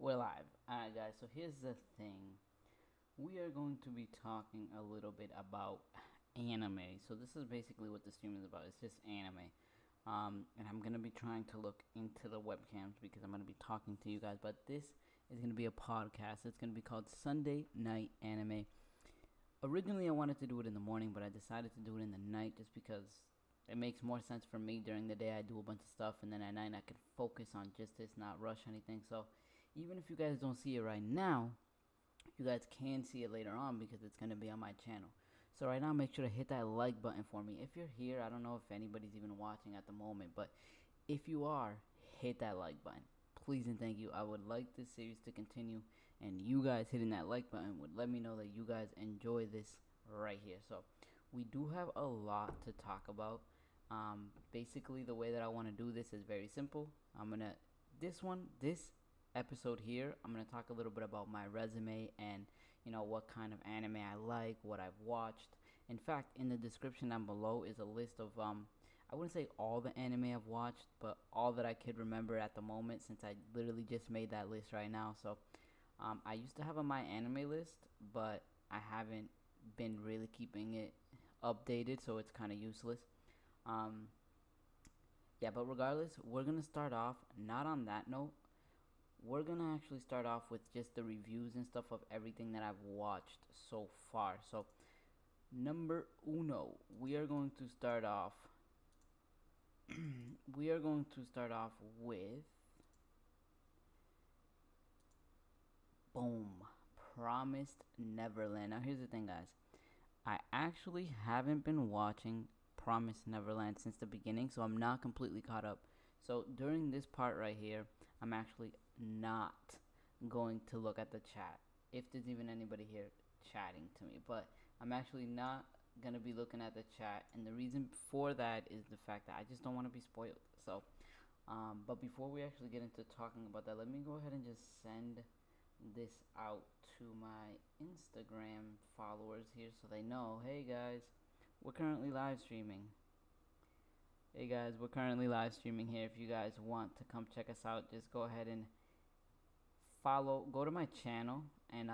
We're live. Alright, guys, so here's the thing. We are going to be talking a little bit about anime. So, this is basically what the stream is about. It's just anime. And I'm going to be trying to look into the webcams because I'm going to be talking to you guys. But this is going to be a podcast. It's going to be called Sunday Night Anime. Originally, I wanted to do it in the morning, but I decided to do it in the night just because it makes more sense for me. During the day, I do a bunch of stuff, and then at night, I can focus on just this, not rush anything. So, even if you guys don't see it right now, you guys can see it later on because it's going to be on my channel. So right now, make sure to hit that like button for me. If you're here, I don't know if anybody's even watching at the moment, but if you are, hit that like button. Please and thank you. I would like this series to continue, and you guys hitting that like button would let me know that you guys enjoy this right here. So we do have a lot to talk about. Basically, the way that I want to do this is very simple. This episode here, I'm going to talk a little bit about my resume and what kind of anime I like, what I've watched. In fact, in the description down below is a list of I wouldn't say all the anime I've watched, but all that I could remember at the moment, since I literally just made that list right now. So I used to have a my anime list, but I haven't been really keeping it updated, so it's kind of useless. um yeah, but regardless, we're gonna start off not on that note. We're gonna actually start off with just the reviews and stuff of everything that I've watched so far. So, number uno, we are going to start off. We are going to start off with boom, Promised Neverland. Now, here's the thing, guys. I actually haven't been watching Promised Neverland since the beginning, so I'm not completely caught up. So during this part right here, I'm actually not going to look at the chat, if there's even anybody here chatting to me. But I'm actually not gonna be looking at the chat, and the reason for that is the fact that I just don't want to be spoiled. So, but before we actually get into talking about that, let me go ahead and just send this out to my Instagram followers here so they know, hey guys, we're currently live streaming. Hey guys, we're currently live streaming here. If you guys want to come check us out, just go ahead and go to my channel, and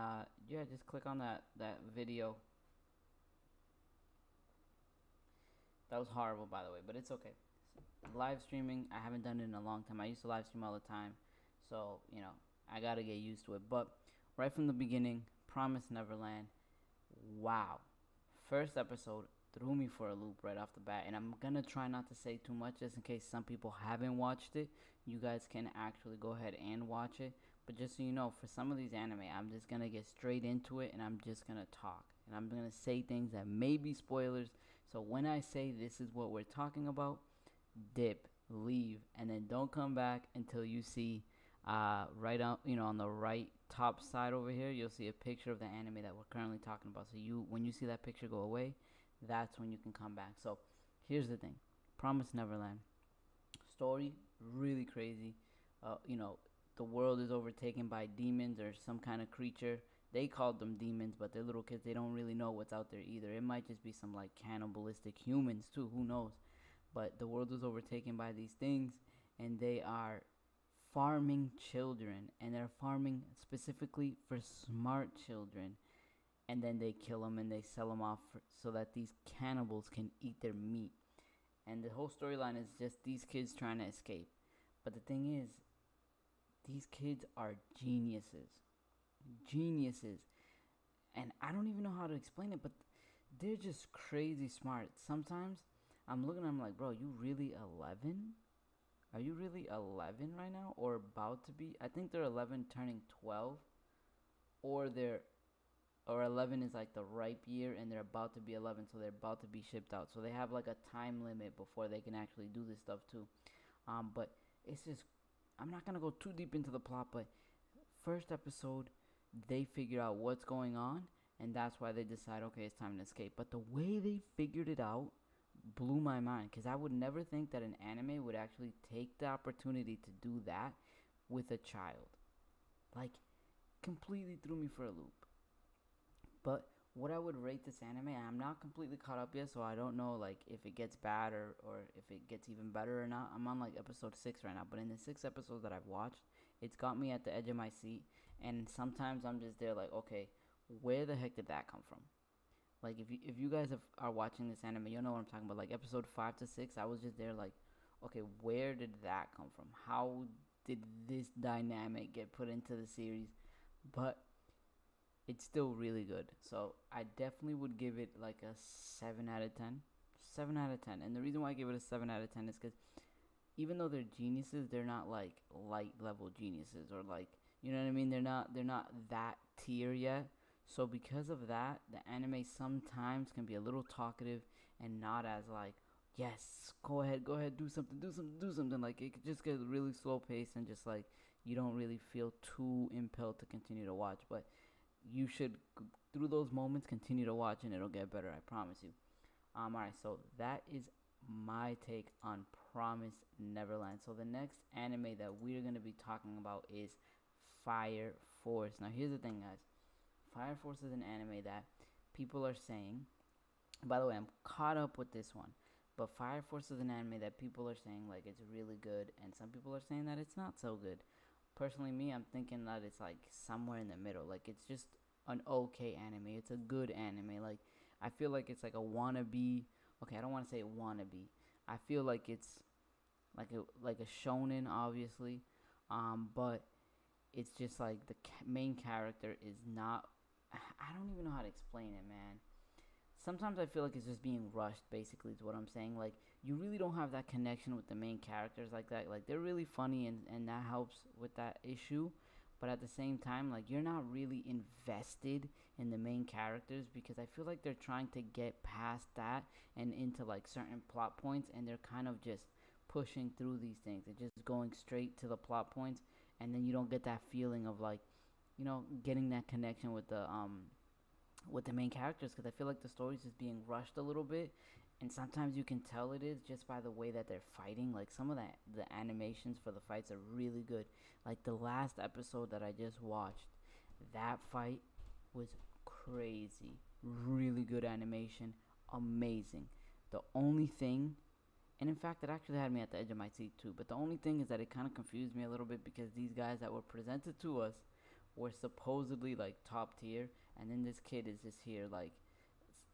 yeah, just click on that video. That was horrible, by the way, but it's okay. Live streaming, I haven't done it in a long time. I used to live stream all the time, so I gotta get used to it. But right from the beginning, Promised Neverland, wow, first episode threw me for a loop right off the bat. And I'm gonna try not to say too much, just in case some people haven't watched it. You guys can actually go ahead and watch it. But just so you know, for some of these anime, I'm just gonna get straight into it, and I'm just gonna talk, and I'm gonna say things that may be spoilers. So when I say this is what we're talking about, dip, leave, and then don't come back until you see right out, on the right top side over here, you'll see a picture of the anime that we're currently talking about. So when you see that picture go away, that's when you can come back. So here's the thing. Promised Neverland story, really crazy. The world is overtaken by demons or some kind of creature. They called them demons, but they're little kids. They don't really know what's out there either. It might just be some like cannibalistic humans too, who knows. But the world is overtaken by these things, and they are farming children, and they're farming specifically for smart children. And then they kill them and they sell them off so that these cannibals can eat their meat. And the whole storyline is just these kids trying to escape. But the thing is, these kids are geniuses. Geniuses. And I don't even know how to explain it, but they're just crazy smart. Sometimes I'm looking at them like, bro, you really 11? Are you really 11 right now? Or about to be? I think they're 11 turning 12. Or 11 is like the ripe year, and they're about to be 11, so they're about to be shipped out. So they have like a time limit before they can actually do this stuff too. But it's just, I'm not gonna go too deep into the plot, but first episode, they figure out what's going on, and that's why they decide, okay, it's time to escape. But the way they figured it out blew my mind, because I would never think that an anime would actually take the opportunity to do that with a child. Like, completely threw me for a loop. But what I would rate this anime, I'm not completely caught up yet, so I don't know like if it gets bad or if it gets even better or not. I'm on like episode 6 right now, but in the 6 episodes that I've watched, It's got me at the edge of my seat, and sometimes I'm just there like, okay, where the heck did that come from? Like if you guys are watching this anime, you'll know what I'm talking about. Like episode 5 to 6, I was just there like, okay, where did that come from? How did this dynamic get put into the series? But it's still really good. So I definitely would give it like a 7 out of 10. 7 out of 10. And the reason why I give it a 7 out of 10 is because even though they're geniuses, they're not like light level geniuses or like, you know what I mean. They're not that tier yet. So because of that, the anime sometimes can be a little talkative and not as like, yes, go ahead, do something, do something, do something. Like it could just get really slow paced and just like you don't really feel too impelled to continue to watch. But you should through those moments continue to watch and it'll get better. I promise you. Alright, so that is my take on Promise Neverland. So the next anime that we're gonna be talking about is Fire Force. Now here's the thing, guys. Fire Force is an anime that people are saying. By the way, I'm caught up with this one, but Fire Force is an anime that people are saying like it's really good, and some people are saying that it's not so good. Personally, me, I'm thinking that it's like somewhere in the middle. Like it's just an okay anime. It's a good anime. Like I feel like it's like a wannabe. Okay, I don't want to say wannabe. I feel like it's like a shonen, obviously, but it's just like the main character is not. I don't even know how to explain it, man. Sometimes I feel like it's just being rushed. Basically, is what I'm saying. Like you really don't have that connection with the main characters like that. Like they're really funny and that helps with that issue. But at the same time, like you're not really invested in the main characters because I feel like they're trying to get past that and into like certain plot points, and they're kind of just pushing through these things and just going straight to the plot points, and then you don't get that feeling of like, getting that connection with the main characters, because I feel like the story's just being rushed a little bit, and sometimes you can tell it is just by the way that they're fighting. Like some of the animations for the fights are really good. Like the last episode that I just watched, that fight was crazy. Really good animation, amazing. The only thing, and in fact, it actually had me at the edge of my seat too. But the only thing is that it kind of confused me a little bit because these guys that were presented to us were supposedly like top tier, and then this kid is just here like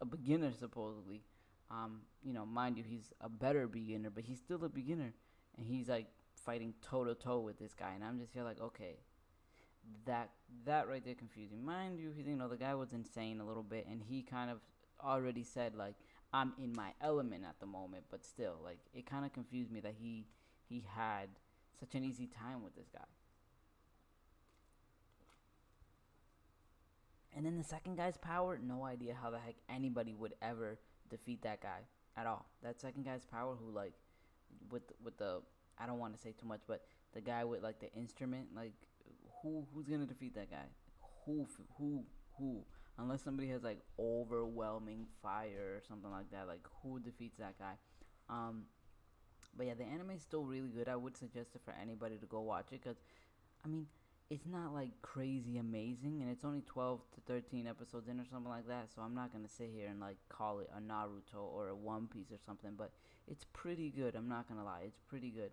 a beginner supposedly. Mind you, he's a better beginner, but he's still a beginner, and he's like fighting toe to toe with this guy, and I'm just here like, okay, that right there confused me. Mind you, the guy was insane a little bit, and he kind of already said like, I'm in my element at the moment, but still, like, it kind of confused me that he had such an easy time with this guy. And then the second guy's power, no idea how the heck anybody would ever defeat that guy at all. That second guy's power, who like with the, I don't want to say too much, but the guy with like the instrument, like who's gonna defeat that guy? Who who? Unless somebody has like overwhelming fire or something like that, like who defeats that guy? But yeah, the anime is still really good. I would suggest it for anybody to go watch it because, I mean, it's not like crazy amazing, and it's only 12 to 13 episodes in or something like that. So I'm not gonna sit here and like call it a Naruto or a One Piece or something, but it's pretty good. I'm not gonna lie, it's pretty good.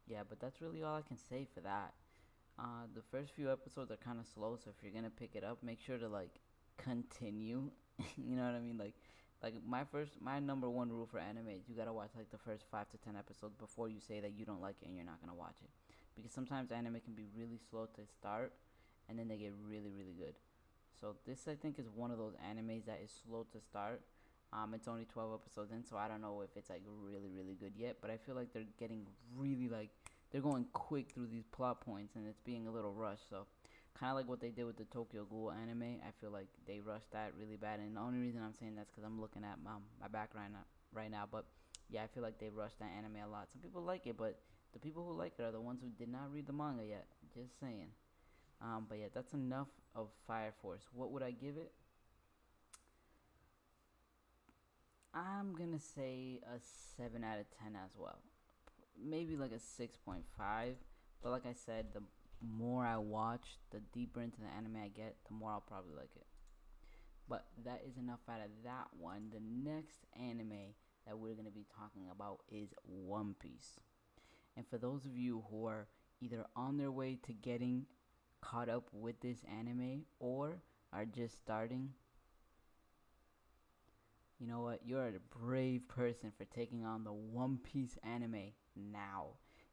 Yeah, but that's really all I can say for that. The first few episodes are kind of slow, so if you're gonna pick it up, make sure to like continue. You know what I mean? Like my number one rule for anime is you gotta watch like the first 5 to 10 episodes before you say that you don't like it and you're not gonna watch it, because sometimes anime can be really slow to start, and then they get really really good. So this, I think, is one of those animes that is slow to start. It's only 12 episodes in, so I don't know if it's like really really good yet, but I feel like they're getting really like they're going quick through these plot points, and it's being a little rushed. So kind of like what they did with the Tokyo Ghoul anime, I feel like they rushed that really bad. And the only reason I'm saying that's because I'm looking at my background right now. But yeah, I feel like they rushed that anime a lot. Some people like it, but the people who like it are the ones who did not read the manga yet. Just saying. But yeah, that's enough of Fire Force. What would I give it? I'm gonna say a 7 out of 10 as well. Maybe like a 6.5. But like I said, the more I watch, the deeper into the anime I get, the more I'll probably like it. But that is enough out of that one. The next anime that we're going to be talking about is One Piece. And for those of you who are either on their way to getting caught up with this anime or are just starting, you know what? You're a brave person for taking on the One Piece anime now.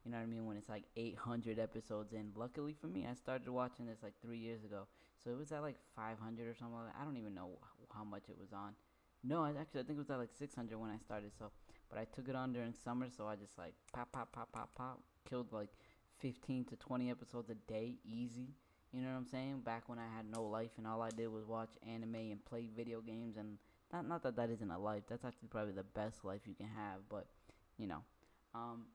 You know what I mean? When it's like 800 episodes in. Luckily for me, I started watching this like 3 years ago. So it was at like 500 or something like that. I don't even know how much it was on. No, I think it was at like 600 when I started. So, but I took it on during summer. So I just like pop, pop, pop, pop, pop. Killed like 15 to 20 episodes a day, easy. You know what I'm saying? Back when I had no life and all I did was watch anime and play video games, and not that that isn't a life. That's actually probably the best life you can have. But you know, um,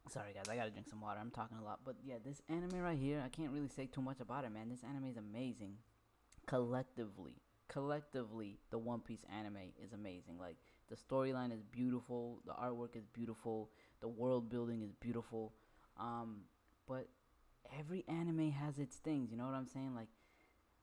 sorry guys, I gotta drink some water. I'm talking a lot, but yeah, this anime right here, I can't really say too much about it, man. This anime is amazing. Collectively, the One Piece anime is amazing. Like the storyline is beautiful, the artwork is beautiful, the world building is beautiful. But every anime has its things. You know what I'm saying? Like,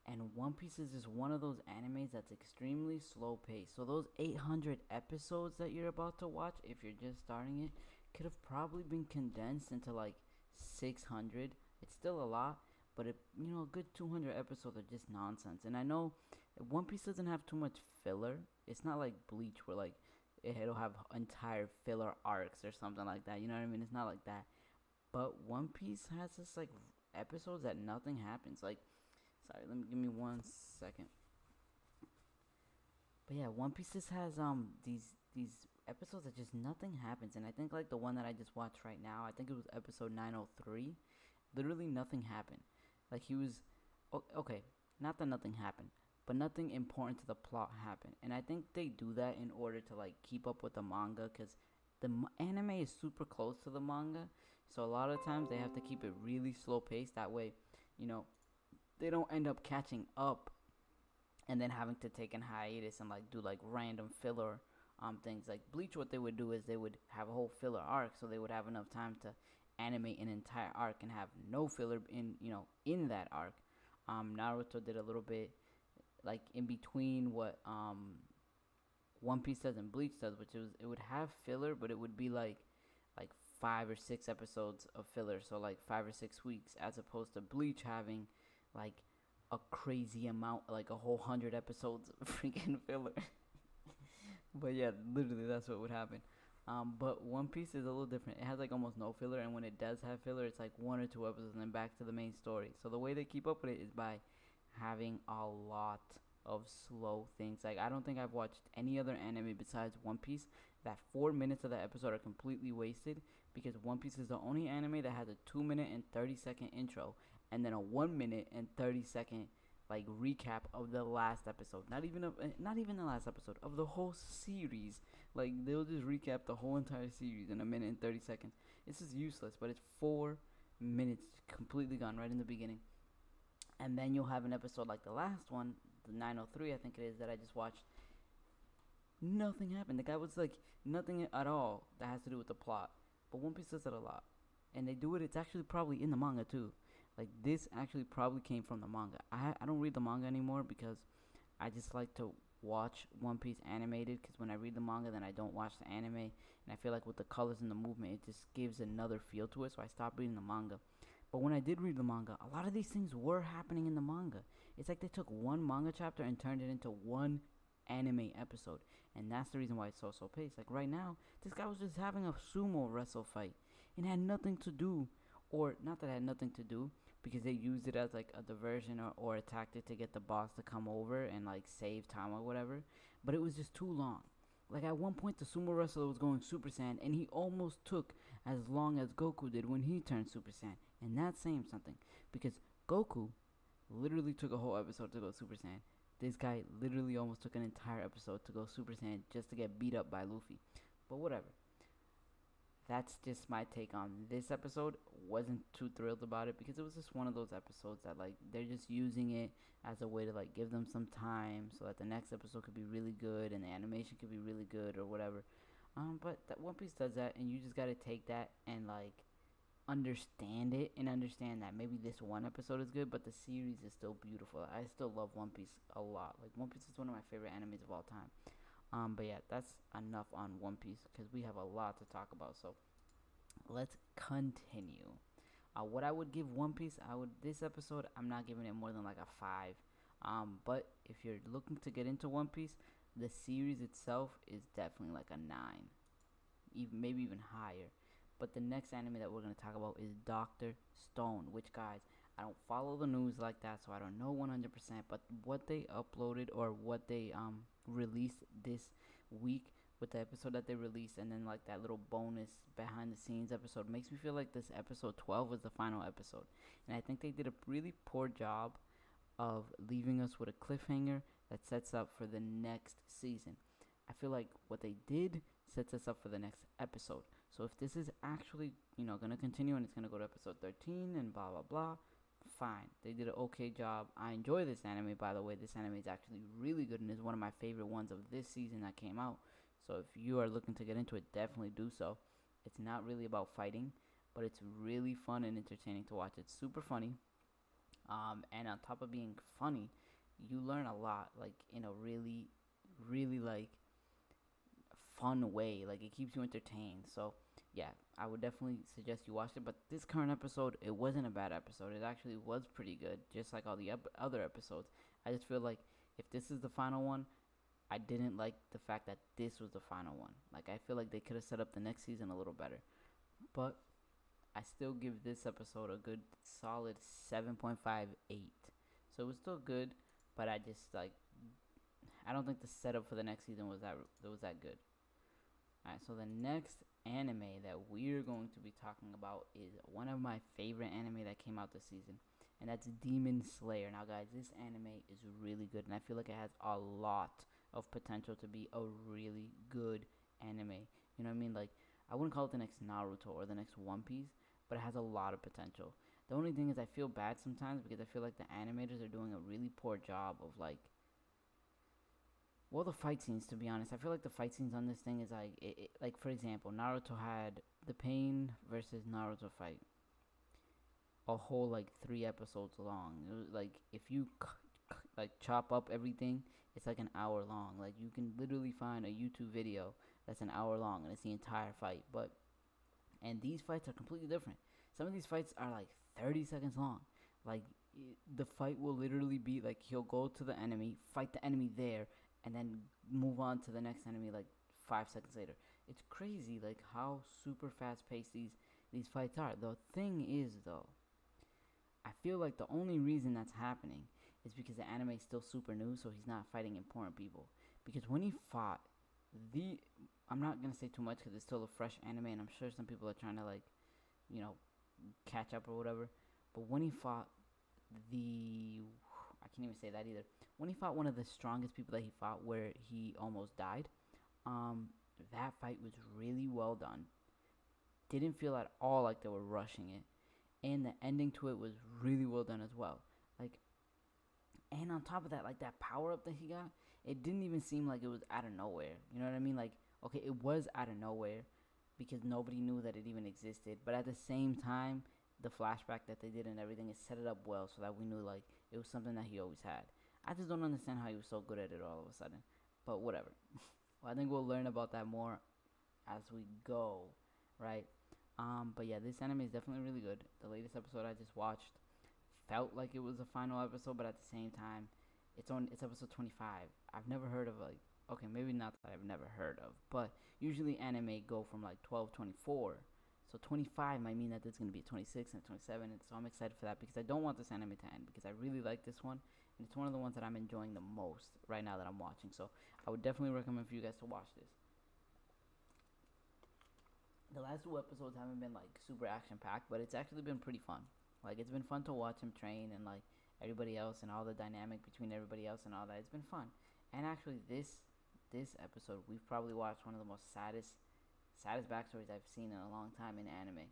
and One Piece is just one of those animes that's extremely slow paced. So those 800 episodes that you're about to watch, if you're just starting it, could have probably been condensed into like 600. It's still a lot, but a good 200 episodes are just nonsense. And I know One Piece doesn't have too much filler. It's not like Bleach where like it'll have entire filler arcs or something like that. You know what I mean? It's not like that. But One Piece has this like episodes that nothing happens. Like, sorry, give me 1 second. But yeah, One Piece just has these episodes that just nothing happens, and I think like the one that I just watched right now, I think it was episode 903. Literally nothing happened. Like he was okay, not that nothing happened, but nothing important to the plot happened, and I think they do that in order to like keep up with the manga, because the anime is super close to the manga, so a lot of times they have to keep it really slow paced. That way, you know, they don't end up catching up and then having to take an hiatus and like do like random filler things. Like Bleach, what they would do is they would have a whole filler arc, so they would have enough time to animate an entire arc and have no filler in that arc. Naruto did a little bit like in between what One Piece does and Bleach does, which is it would have filler, but it would be like 5 or 6 episodes of filler, so like 5 or 6 weeks, as opposed to Bleach having like a crazy amount, like a whole 100 episodes of freaking filler. But yeah, literally that's what would happen. But One Piece is a little different. It has like almost no filler, and when it does have filler, it's like 1 or 2 episodes and then back to the main story. So the way they keep up with it is by having a lot of slow things. Like I don't think I've watched any other anime besides One Piece that 4 minutes of the episode are completely wasted, because One Piece is the only anime that has a 2 minute and 30 second intro and then a 1 minute and 30 second like recap of the last episode. Not even the last episode of the whole series. Like they'll just recap the whole entire series in a minute and 30 seconds. This is useless, but it's 4 minutes completely gone right in the beginning. And then you'll have an episode like the last one, the 903 I think it is, that I just watched. Nothing happened. The guy was like nothing at all that has to do with the plot. But One Piece does it a lot, and they do it. It's actually probably in the manga too. Like this actually probably came from the manga. I don't read the manga anymore because I just like to watch One Piece animated, because when I read the manga then I don't watch the anime, and I feel like with the colors and the movement it just gives another feel to it, so I stopped reading the manga. But when I did read the manga, a lot of these things were happening in the manga. It's like they took one manga chapter and turned it into one anime episode, and that's the reason why it's so paced. Like right now, this guy was just having a sumo wrestle fight and had nothing to do, or not that it had nothing to do, because they used it as like a diversion or a tactic to get the boss to come over and like save time or whatever. But it was just too long. Like at one point the sumo wrestler was going Super Saiyan, and he almost took as long as Goku did when he turned Super Saiyan. And that's saying something, because Goku literally took a whole episode to go Super Saiyan. This guy literally almost took an entire episode to go Super Saiyan just to get beat up by Luffy. But whatever. That's just my take on this episode. Wasn't too thrilled about it, because it was just one of those episodes that like they're just using it as a way to like give them some time so that the next episode could be really good and the animation could be really good or whatever. But that One Piece does that, and you just gotta take that and like understand it, and understand that maybe this one episode is good, but the series is still beautiful. I still love One Piece a lot. Like One Piece is one of my favorite animes of all time. But yeah, that's enough on One Piece, because we have a lot to talk about. So let's continue. What I would give One Piece, this episode, I'm not giving it more than like a 5. But if you're looking to get into One Piece, the series itself is definitely like a 9, even maybe even higher. But the next anime that we're gonna talk about is Doctor Stone, which, guys, I don't follow the news like that, so I don't know 100%. But what they uploaded, or what they released this week with the episode that they released, and then like that little bonus behind the scenes episode, makes me feel like this episode 12 was the final episode. And I think they did a really poor job of leaving us with a cliffhanger that sets up for the next season. I feel like what they did sets us up for the next episode. So if this is actually, gonna continue and it's gonna go to episode 13 and blah blah blah, fine. They did an okay job. I enjoy this anime, by the way. This anime is actually really good and is one of my favorite ones of this season that came out. So if you are looking to get into it, definitely do so. It's not really about fighting, but it's really fun and entertaining to watch. It's super funny. And on top of being funny, you learn a lot, like in a really, really like fun way. Like it keeps you entertained. So yeah, I would definitely suggest you watch it. But this current episode, it wasn't a bad episode. It actually was pretty good, just like all the other episodes. I just feel like if this is the final one, I didn't like the fact that this was the final one. Like I feel like they could have set up the next season a little better. But I still give this episode a good solid 7.58. So it was still good, but I don't think the setup for the next season was that good. Alright, so the next anime that we're going to be talking about is one of my favorite anime that came out this season, and that's Demon Slayer. Now, guys, this anime is really good, and I feel like it has a lot of potential to be a really good anime. You know what I mean? Like, I wouldn't call it the next Naruto or the next One Piece, but it has a lot of potential. The only thing is I feel bad sometimes because I feel like the animators are doing a really poor job of the fight scenes, to be honest. I feel like the fight scenes on this thing is like, for example, Naruto had the Pain versus Naruto fight, a whole like 3 episodes long. It was like if you like chop up everything, it's like an hour long. Like you can literally find a YouTube video that's an hour long and it's the entire fight. And these fights are completely different. Some of these fights are like 30 seconds long. Like the fight will literally be like he'll go to the enemy, fight the enemy there, and then move on to the next enemy like 5 seconds later. It's crazy like how super fast paced these fights are. The thing is though, I feel like the only reason that's happening is because the anime is still super new, so he's not fighting important people. Because when he fought I'm not gonna say too much because it's still a fresh anime, and I'm sure some people are trying to you know, catch up or whatever. But when he fought I can't even say that either. When he fought one of the strongest people that he fought, where he almost died, that fight was really well done. Didn't feel at all like they were rushing it, and the ending to it was really well done as well. Like, and on top of that, like that power up that he got, it didn't even seem like it was out of nowhere. You know what I mean? Like, okay, it was out of nowhere because nobody knew that it even existed, but at the same time, the flashback that they did and everything, it set it up well so that we knew like it was something that he always had. I just don't understand how he was so good at it all of a sudden, but whatever. Well, I think we'll learn about that more as we go, right? But yeah, this anime is definitely really good. The latest episode I just watched felt like it was a final episode, but at the same time, it's episode 25. I've never heard of okay, maybe not that I've never heard of, but usually anime go from like 12, 24. So 25 might mean that there's going to be 26 and 27, and so I'm excited for that because I don't want this anime to end because I really like this one, and it's one of the ones that I'm enjoying the most right now that I'm watching. So I would definitely recommend for you guys to watch this. The last 2 episodes haven't been like super action packed, but it's actually been pretty fun. Like it's been fun to watch him train and like everybody else and all the dynamic between everybody else and all that. It's been fun. And actually this episode we've probably watched one of the most saddest backstories I've seen in a long time in anime.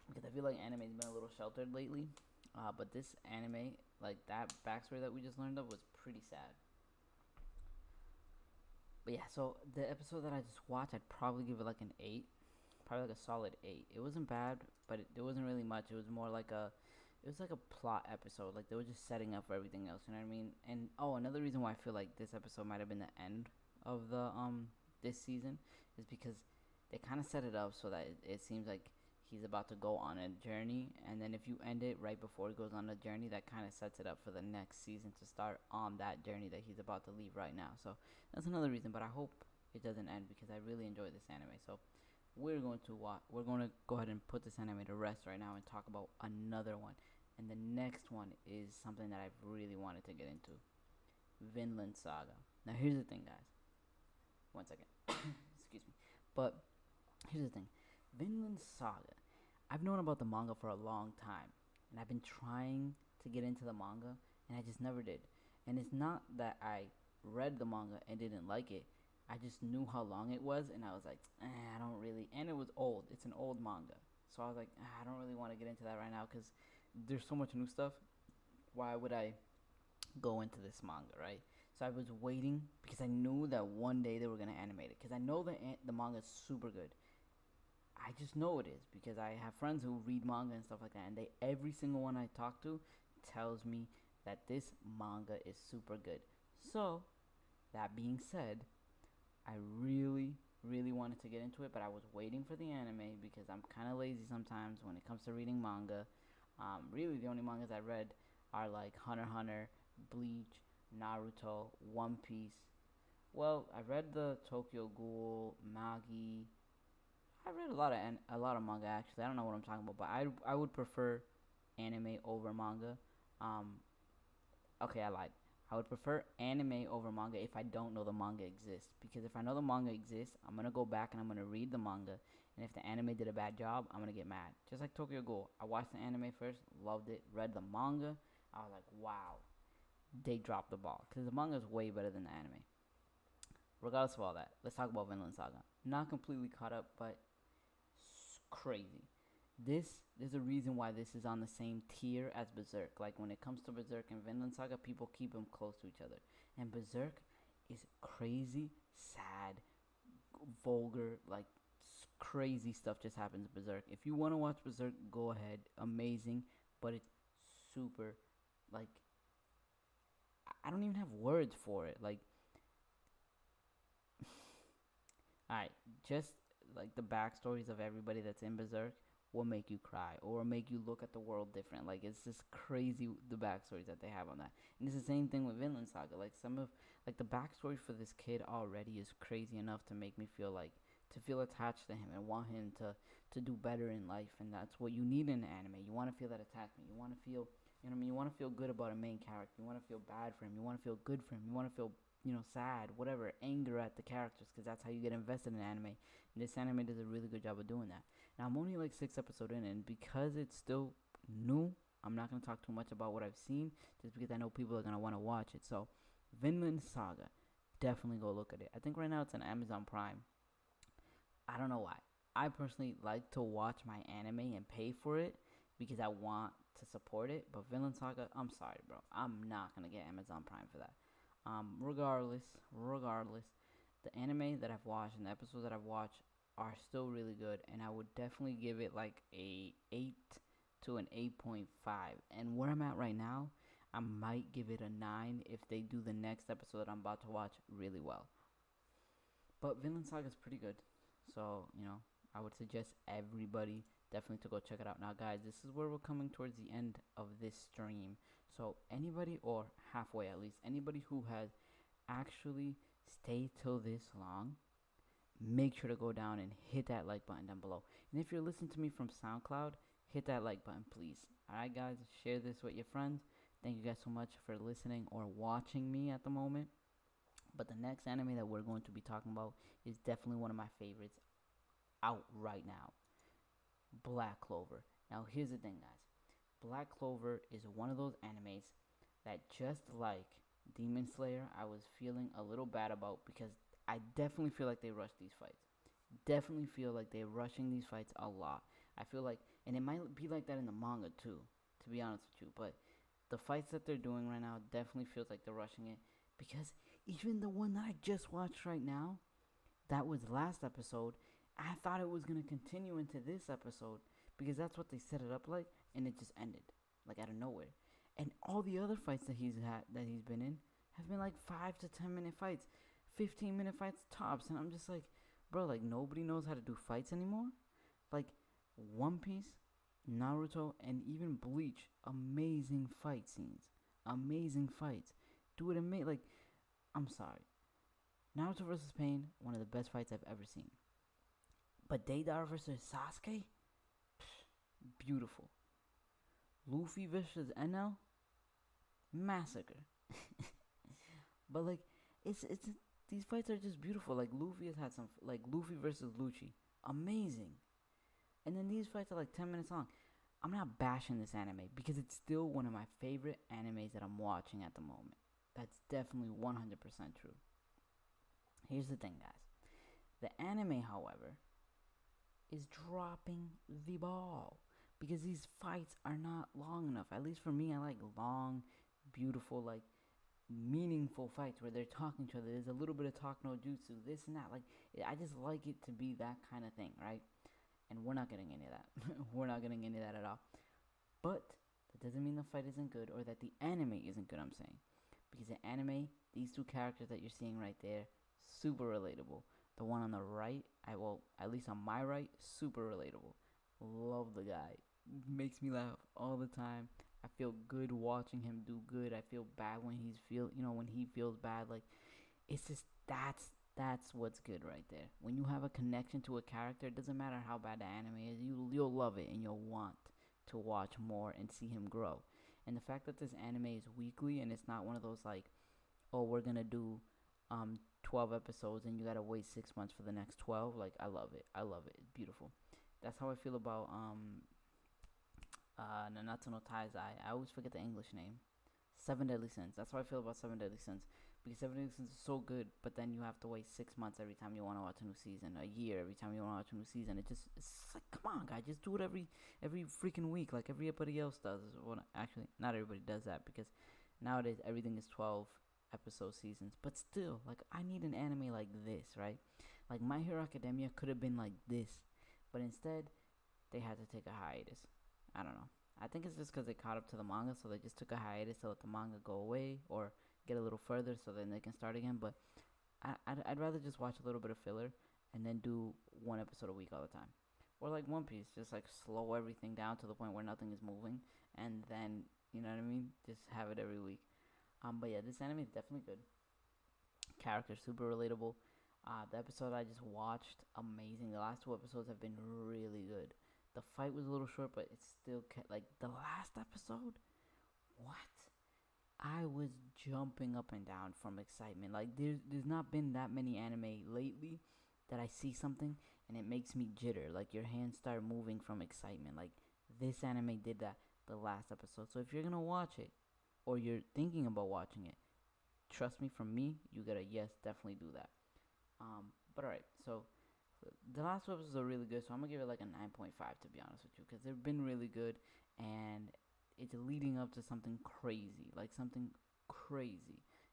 Because I feel like anime's been a little sheltered lately. But this anime, like that backstory that we just learned of, was pretty sad. But yeah, so the episode that I just watched, I'd probably give it like an 8. Probably like a solid 8. It wasn't bad, but it wasn't really much. It was more like it was like a plot episode. Like they were just setting up for everything else, you know what I mean? And another reason why I feel like this episode might have been the end of the this season is because they kind of set it up so that it seems like he's about to go on a journey, and then if you end it right before he goes on a journey, that kind of sets it up for the next season to start on that journey that he's about to leave right now. So that's another reason, but I hope it doesn't end because I really enjoy this anime. So we're going to go ahead and put this anime to rest right now and talk about another one. And the next one is something that I've really wanted to get into, Vinland Saga. Now here's the thing, guys. One second. Excuse me. But here's the thing. Vinland Saga. I've known about the manga for a long time, and I've been trying to get into the manga, and I just never did. And it's not that I read the manga and didn't like it. I just knew how long it was, and I was like, I don't really. And it was old. It's an old manga, so I was like, I don't really want to get into that right now because there's so much new stuff. Why would I go into this manga, right? So I was waiting because I knew that one day they were gonna animate it. Because I know the manga is super good. I just know it is because I have friends who read manga and stuff like that, and every single one I talk to tells me that this manga is super good. So that being said, I really, really wanted to get into it, but I was waiting for the anime because I'm kind of lazy sometimes when it comes to reading manga. Really, the only mangas I read are like Hunter x Hunter, Bleach, Naruto, One Piece. Well, I read the Tokyo Ghoul, Magi. I read a lot of manga actually. I don't know what I'm talking about, but I would prefer anime over manga. Okay, I lied. I would prefer anime over manga if I don't know the manga exists. Because if I know the manga exists, I'm going to go back and I'm going to read the manga. And if the anime did a bad job, I'm going to get mad. Just like Tokyo Ghoul. I watched the anime first, loved it, read the manga. I was like, wow, they dropped the ball. Because the manga is way better than the anime. Regardless of all that, let's talk about Vinland Saga. Not completely caught up, but crazy. There's a reason why this is on the same tier as Berserk. Like when it comes to Berserk and Vinland Saga, people keep them close to each other. And Berserk is crazy, sad, vulgar, like crazy stuff just happens in Berserk. If you want to watch Berserk, go ahead. Amazing, but it's super, like, I don't even have words for it. Like, alright, just like the backstories of everybody that's in Berserk will make you cry or make you look at the world different. Like it's just crazy the backstories that they have on that. And it's the same thing with Vinland Saga. Like the backstory for this kid already is crazy enough to make me feel attached to him and want him to do better in life. And that's what you need in an anime. You want to feel that attachment. You want to feel, you know what I mean? You want to feel good about a main character. You want to feel bad for him. You want to feel good for him. You want to feel, sad, whatever, anger at the characters, because that's how you get invested in anime. And this anime does a really good job of doing that. Now, I'm only like 6 episodes in, and because it's still new, I'm not going to talk too much about what I've seen, just because I know people are going to want to watch it. So, Vinland Saga, definitely go look at it. I think right now it's on Amazon Prime. I don't know why. I personally like to watch my anime and pay for it, because I want to support it. But Vinland Saga, I'm sorry, bro. I'm not going to get Amazon Prime for that. Regardless, the anime that I've watched and the episodes that I've watched are still really good, and I would definitely give it like a 8 to an 8.5. And where I'm at right now, I might give it a 9 if they do the next episode that I'm about to watch really well. But Vinland Saga is pretty good, so I would suggest everybody definitely to go check it out. Now, guys, this is where we're coming towards the end of this stream. So anybody, or halfway at least, anybody who has actually stayed till this long, make sure to go down and hit that like button down below. And if you're listening to me from SoundCloud, hit that like button, please. Alright, guys, share this with your friends. Thank you guys so much for listening or watching me at the moment. But the next anime that we're going to be talking about is definitely one of my favorites out right now. Black Clover. Now, here's the thing, guys. Black Clover is one of those animes that, just like Demon Slayer, I was feeling a little bad about, because I definitely feel like they rush these fights. Definitely feel like they're rushing these fights a lot. I feel like, and it might be like that in the manga too, to be honest with you, but the fights that they're doing right now definitely feels like they're rushing it, because even the one that I just watched right now, that was last episode, I thought it was going to continue into this episode, because that's what they set it up like, and it just ended, like out of nowhere. And all the other fights that he's been in have been like 5 to 10 minute fights, 15-minute fights tops, and I'm just like, bro, like nobody knows how to do fights anymore. Like One Piece, Naruto, and even Bleach, amazing fight scenes, amazing fights. Do it like I'm sorry, Naruto versus Pain, one of the best fights I've ever seen. But Deidara versus Sasuke, beautiful. Luffy versus NL, massacre. But like, it's these fights are just beautiful. Like Luffy has had some like Luffy versus Lucci, amazing. And then these fights are like 10 minutes long. I'm not bashing this anime because it's still one of my favorite animes that I'm watching at the moment. That's definitely 100% true. Here's the thing, guys. The anime, however, is dropping the ball because these fights are not long enough. At least for me, I like long, beautiful, like meaningful fights where they're talking to each other. There's a little bit of talk no jutsu, this and that. Like I just like it to be that kind of thing, right? And we're not getting into that. We're not getting into that at all. But that doesn't mean the fight isn't good or that the anime isn't good. I'm saying because the anime, these two characters that you're seeing right there, super relatable. The one on the right, at least on my right, super relatable. Love the guy. Makes me laugh all the time. I feel good watching him do good. I feel bad when when he feels bad. Like it's just that's what's good right there. When you have a connection to a character, it doesn't matter how bad the anime is. You'll love it and you'll want to watch more and see him grow. And the fact that this anime is weekly and it's not one of those like, oh, we're gonna do 12 episodes and you gotta wait 6 months for the next 12. Like I love it. I love it. It's beautiful. That's how I feel about Nanatsu no Taizai. I always forget the English name. Seven Deadly Sins. That's how I feel about Seven Deadly Sins. Because Seven Deadly Sins is so good, but then you have to wait 6 months every time you want to watch a new season, a year every time you want to watch a new season. It's like, come on, guys, just do it every freaking week, like everybody else does. Well, actually, not everybody does that because nowadays everything is 12 episode seasons. But still, like I need an anime like this, right? Like My Hero Academia could have been like this, but instead they had to take a hiatus. I don't know. I think it's just because they caught up to the manga, so they just took a hiatus to let the manga go away or get a little further so then they can start again. But I'd rather just watch a little bit of filler and then do one episode a week all the time. Or like One Piece, just like slow everything down to the point where nothing is moving and then, you know what I mean? Just have it every week. But yeah, this anime is definitely good. Characters super relatable. The episode I just watched, amazing. The last two episodes have been really good. The fight was a little short, but it's still like the last episode. What? I was jumping up and down from excitement. Like there's not been that many anime lately that I see something and it makes me jitter. Like your hands start moving from excitement. Like this anime did that the last episode. So if you're gonna watch it or you're thinking about watching it, trust me, from me, you gotta definitely do that. But alright, so the last two episodes are really good, so I'm gonna give it like a 9.5 to be honest with you, because they've been really good and it's leading up to something crazy,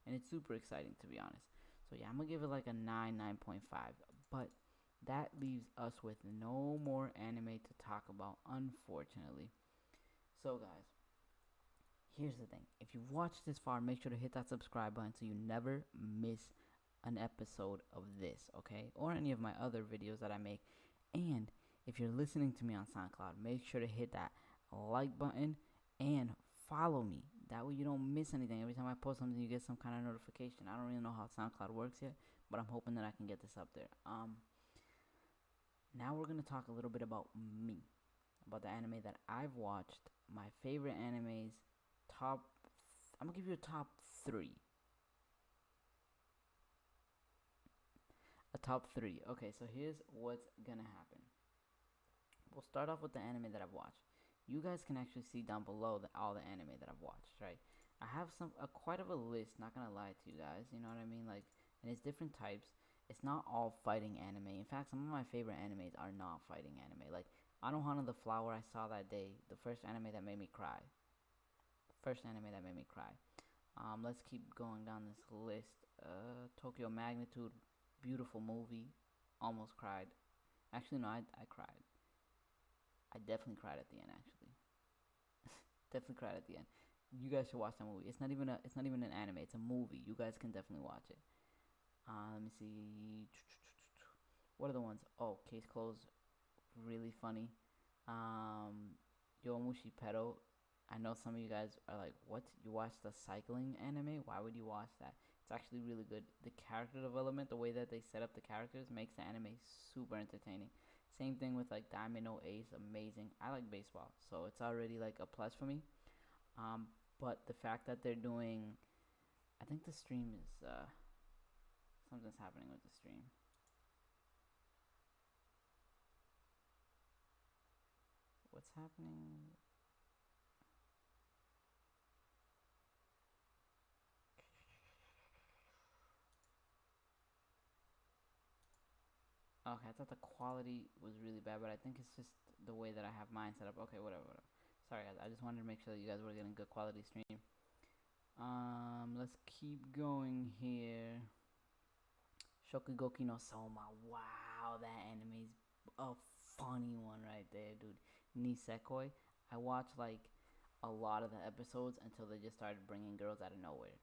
and it's super exciting to be honest. So yeah, I'm gonna give it like a 9.5. But that leaves us with no more anime to talk about, unfortunately. So guys, here's the thing: if you've watched this far, make sure to hit that subscribe button so you never miss an episode of this, okay? Or any of my other videos that I make. And if you're listening to me on SoundCloud, make sure to hit that like button and follow me. That way you don't miss anything. Every time I post something, you get some kind of notification. I don't really know how SoundCloud works yet, but I'm hoping that I can get this up there. Now we're going to talk a little bit about me, about the anime that I've watched, my favorite animes, I'm going to give you a top 3. A top 3. Okay, so here's what's gonna happen. We'll start off with the anime that I've watched. You guys can actually see down below all the anime that I've watched, right? I have quite of a list, not gonna lie to you guys, you know what I mean? Like, and it's different types. It's not all fighting anime. In fact, some of my favorite animes are not fighting anime. Like, Anohana the Flower I saw that day, the first anime that made me cry. Let's keep going down this list. Tokyo Magnitude, beautiful movie, almost cried. Actually, no, I cried. I definitely cried at the end. Actually, definitely cried at the end. You guys should watch that movie. It's not even an anime. It's a movie. You guys can definitely watch it. Let me see. What are the ones? Oh, Case Closed, really funny. Um, Yowamushi Pedal. I know some of you guys are like, "What? You watch the cycling anime? Why would you watch that?" It's actually really good. The character development, the way that they set up the characters, makes the anime super entertaining. Same thing with like Diamond No Ace, amazing. I like baseball, so it's already like a plus for me. Um, but the fact that they're doing, I think the stream is something's happening with the stream. What's happening? Okay, I thought the quality was really bad, but I think it's just the way that I have mine set up. Okay, whatever, whatever. Sorry, guys. I just wanted to make sure that you guys were getting good quality stream. Let's keep going here. Shokugeki No Souma. Wow, that anime's a funny one right there, dude. Nisekoi. I watched like a lot of the episodes until they just started bringing girls out of nowhere.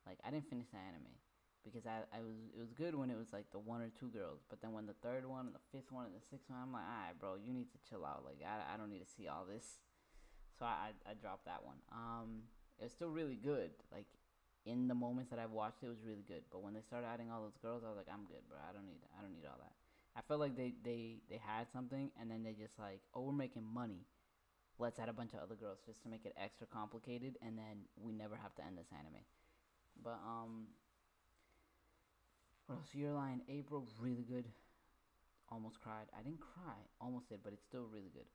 Like I didn't finish the anime because I was it was good when it was like the one or two girls, but then when the third one and the fifth one and the sixth one, I'm like, alright, bro, you need to chill out. Like I don't need to see all this. So I dropped that one. It was still really good. Like in the moments that I've watched it, was really good. But when they started adding all those girls, I was like, I'm good, bro. I don't need all that. I felt like they had something and then they just like, oh, we're making money. Let's add a bunch of other girls just to make it extra complicated, and then we never have to end this anime. But what else? Your Line April, really good. Almost cried. I didn't cry, almost did, but it's still really good.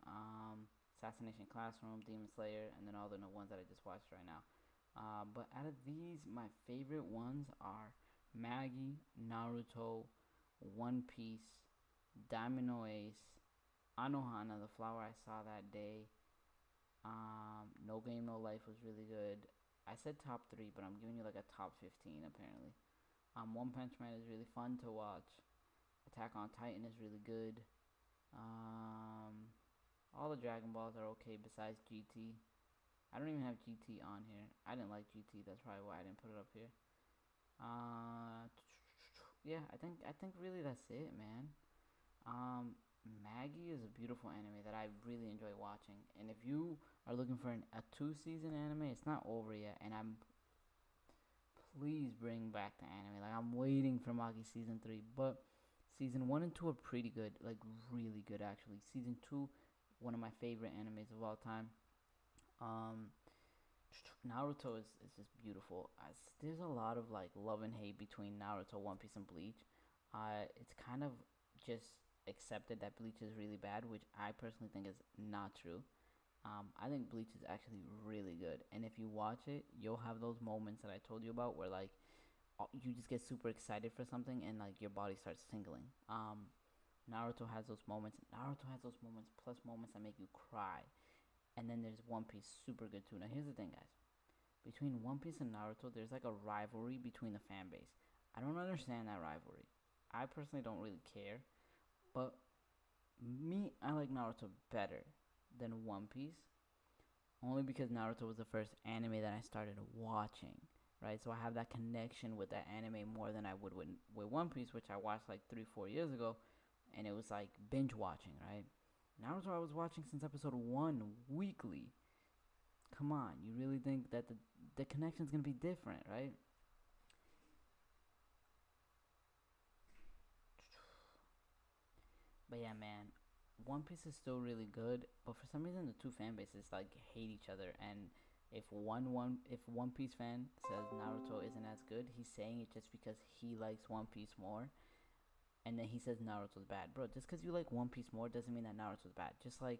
Assassination Classroom, Demon Slayer, and then all the ones that I just watched right now. But out of these, my favorite ones are Magi, Naruto, One Piece, Diamond No Ace, Anohana, the flower I saw that day. No Game No Life was really good. I said top three, but I'm giving you like a top 15 apparently. One Punch Man is really fun to watch. Attack on Titan is really good. All the Dragon Balls are okay besides GT. I don't even have GT on here. I didn't like GT. That's probably why I didn't put it up here. Yeah, I think really that's it, man. Maggie is a beautiful anime that I really enjoy watching. And if you are looking for a 2 season anime, it's not over yet. And please bring back the anime. Like I'm waiting for Magi season 3, but season 1 and 2 are pretty good, like really good actually. Season 2, one of my favorite animes of all time. Um, Naruto is just beautiful. There's a lot of like love and hate between Naruto, One Piece, and Bleach. It's kind of just accepted that Bleach is really bad, which I personally think is not true. I think Bleach is actually really good, and if you watch it, you'll have those moments that I told you about where like you just get super excited for something and like your body starts tingling. Naruto has those moments. Naruto has those moments plus moments that make you cry. And then there's One Piece, super good too. Now here's the thing, guys. Between One Piece and Naruto, there's like a rivalry between the fan base. I don't understand that rivalry. I personally don't really care, but I like Naruto better than One Piece, only because Naruto was the first anime that I started watching, right? So I have that connection with that anime more than I would with One Piece, which I watched like 3-4 years ago, and it was like binge watching, right? Naruto I was watching since episode 1 weekly. Come on, you really think that the connection's gonna be different, right? But yeah, man, One Piece is still really good, but for some reason the two fan bases like hate each other. And if One Piece fan says Naruto isn't as good, he's saying it just because he likes One Piece more, and then he says Naruto's bad, bro. Just because you like One Piece more doesn't mean that Naruto's bad. Just like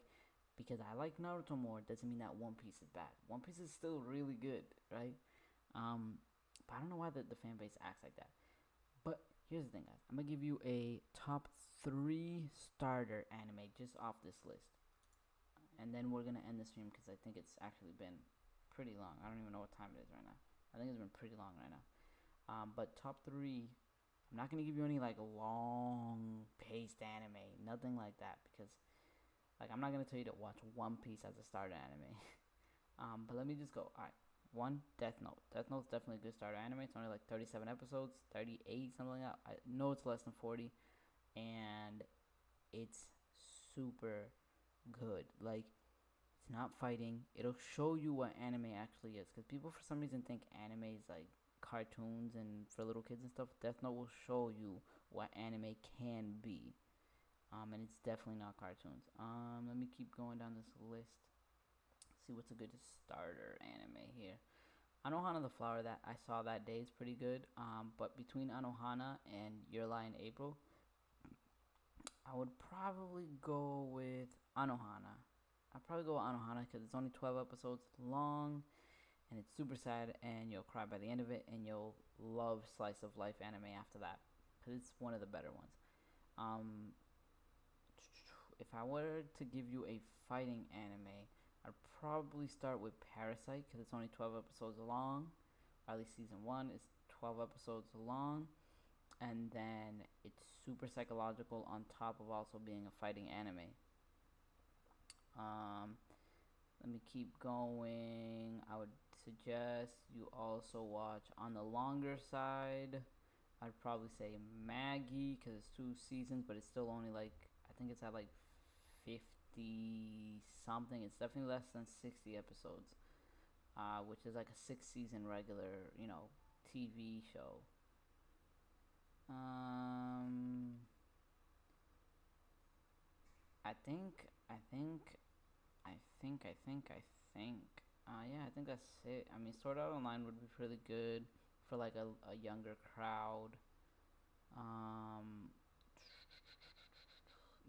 because I like Naruto more doesn't mean that One Piece is bad. One Piece is still really good, right? Um, but I don't know why the fan base acts like that. But here's the thing, guys. I'm gonna give you a top 3 starter anime just off this list, and then we're gonna end the stream because I think it's actually been pretty long. I don't even know what time it is right now. I think it's been pretty long right now. But top 3, I'm not gonna give you any like long paced anime, nothing like that, because like I'm not gonna tell you to watch One Piece as a starter anime. But let me just go. All right, one, Death Note. Death Note's definitely a good starter anime. It's only like 37 episodes, 38, something like that. I know it's less than 40. and it's super good. Like, it's not fighting. It'll show you what anime actually is, because people for some reason think anime is like cartoons and for little kids and stuff. Death Note will show you what anime can be. And it's definitely not cartoons. Let me keep going down this list. See what's a good starter anime here. Anohana the Flower that I saw that day is pretty good. But between Anohana and Your Lie in April, I would probably go with Anohana. I'd probably go with Anohana because it's only 12 episodes long and it's super sad and you'll cry by the end of it and you'll love slice of life anime after that because it's one of the better ones. Um, if I were to give you a fighting anime, I'd probably start with Parasite because it's only 12 episodes long. Or at least season 1 is 12 episodes long. And then it's super psychological on top of also being a fighting anime. Let me keep going. I would suggest you also watch on the longer side. I'd probably say Magi because it's 2 seasons, but it's still only like, I think it's at like 50 something. It's definitely less than 60 episodes, which is like a 6 season regular, TV show. I think, I think, I think, I think, I think. Yeah, I think that's it. I mean, Sword Art Online would be really good for like a younger crowd. Um,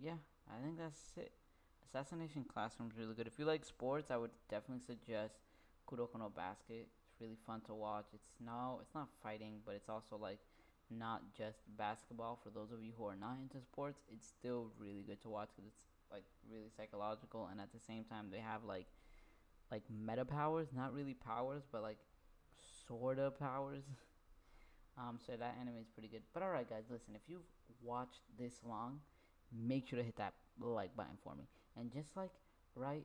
yeah, I think that's it. Assassination Classroom is really good. If you like sports, I would definitely suggest Kuroko No Basket. It's really fun to watch. It's not fighting, but it's also like not just basketball. For those of you who are not into sports, it's still really good to watch because it's like really psychological, and at the same time they have like meta powers, not really powers, but like sorta powers. So that anime is pretty good. But alright, guys, listen. If you've watched this long, make sure to hit that like button for me. And just like right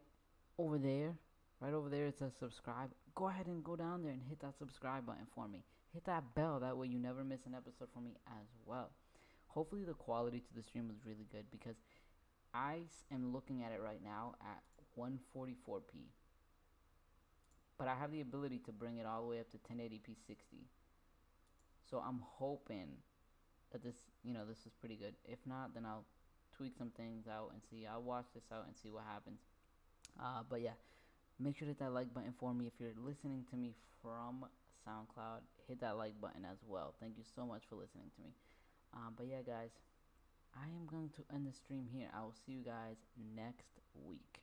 over there, right over there, it says subscribe. Go ahead and go down there and hit that subscribe button for me. Hit that bell. That way you never miss an episode from me as well. Hopefully the quality to the stream was really good because I am looking at it right now at 144p. But I have the ability to bring it all the way up to 1080p 60. So I'm hoping that this is pretty good. If not, then I'll tweak some things out and see. I'll watch this out and see what happens. But yeah, make sure to hit that like button for me. If you're listening to me from SoundCloud, hit that like button as well. Thank you so much for listening to me. But yeah, guys, I am going to end the stream here. I will see you guys next week.